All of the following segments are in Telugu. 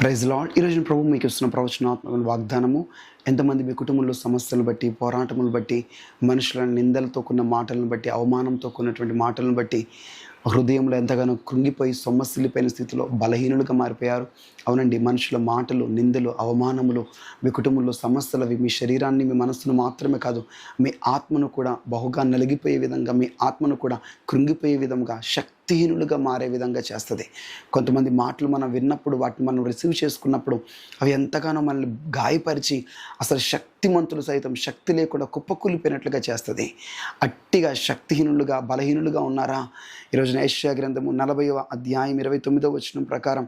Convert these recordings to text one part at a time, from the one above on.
Praise lord. ఈరోజు ప్రభు మీకు ఇస్తున్న ప్రవచనాత్మక వాగ్దానము. ఎంతమంది మీ కుటుంబంలో సమస్యలను బట్టి, పోరాటములు బట్టి, మనుషుల నిందలతో కూడిన మాటలను బట్టి, అవమానంతో కూడినటువంటి మాటలను బట్టి హృదయంలో ఎంతగానో కృంగిపోయి సొమ్మసిల్లిపోయిన స్థితిలో బలహీనులుగా మారిపోయారు. అవునండి, మనుషుల మాటలు, నిందలు, అవమానములు మీ కుటుంబంలో సమస్యలు అవి మీ శరీరాన్ని, మీ మనస్సును మాత్రమే కాదు, మీ ఆత్మను కూడా బహుగా నలిగిపోయే విధంగా, మీ ఆత్మను కూడా కృంగిపోయే విధంగా, శక్తిహీనులుగా మారే విధంగా చేస్తుంది. కొంతమంది మాటలు మనం విన్నప్పుడు, వాటిని మనం రిసీవ్ చేసుకున్నప్పుడు అవి ఎంతగానో మనల్ని గాయపరిచి అసలు శక్తిమంతులు సైతం శక్తి లేకుండా కుప్పకూలిపోయినట్లుగా చేస్తుంది. అట్టిగా శక్తిహీనులుగా, బలహీనులుగా ఉన్నారా? ఈరోజున యెషయా గ్రంథము 40వ అధ్యాయం 29వ వచనం ప్రకారం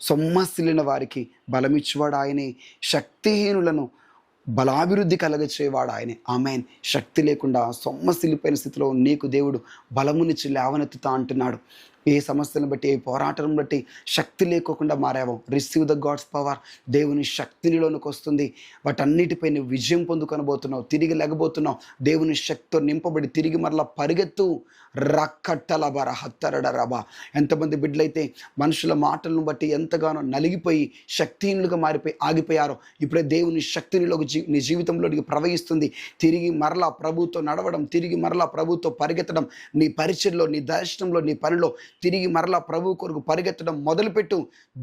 సొమ్మసిల్లిన వారికి బలమిచ్చేవాడు ఆయనే, శక్తిహీనులను బలాభివృద్ధి కలగచేవాడు ఆయనే. ఆమేన్. శక్తి లేకుండా సొమ్మసిల్లిపోయిన స్థితిలో నీకు దేవుడు బలమునిచ్చి లేవనెత్తుతా అంటున్నాడు. ఏ సమస్యలను బట్టి, ఏ పోరాటం బట్టి శక్తి లేకోకుండా మారావో, రిసీవ్ ద గాడ్స్ పవర్. దేవుని శక్తి నీలోనికి వస్తుంది. వాటన్నిటిపై నువ్వు విజయం పొందుకొనబోతున్నావు, తిరిగి లెగబోతున్నావు. దేవుని శక్తితో నింపబడి తిరిగి మరలా పరిగెత్తు. రక్కట్టల బర హత్తరడ రబ. ఎంతమంది బిడ్డలైతే మనుషుల మాటలను బట్టి ఎంతగానో నలిగిపోయి శక్తిహీనులుగా మారిపోయి ఆగిపోయారో, ఇప్పుడే దేవుని శక్తినిలోకి నీ జీవితంలోకి ప్రవహిస్తుంది. తిరిగి మరలా ప్రభుతో నడవడం, తిరిగి మరలా ప్రభుతో పరిగెత్తడం, నీ పరిచయలో, నీ దర్శనంలో, నీ పనిలో తిరిగి మరలా ప్రభు కొరకు పరిగెత్తడం మొదలుపెట్టు.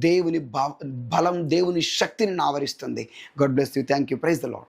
దేవుని బలం, దేవుని శక్తిని ఆవరిస్తుంది. God bless you. Thank you. Praise the lord.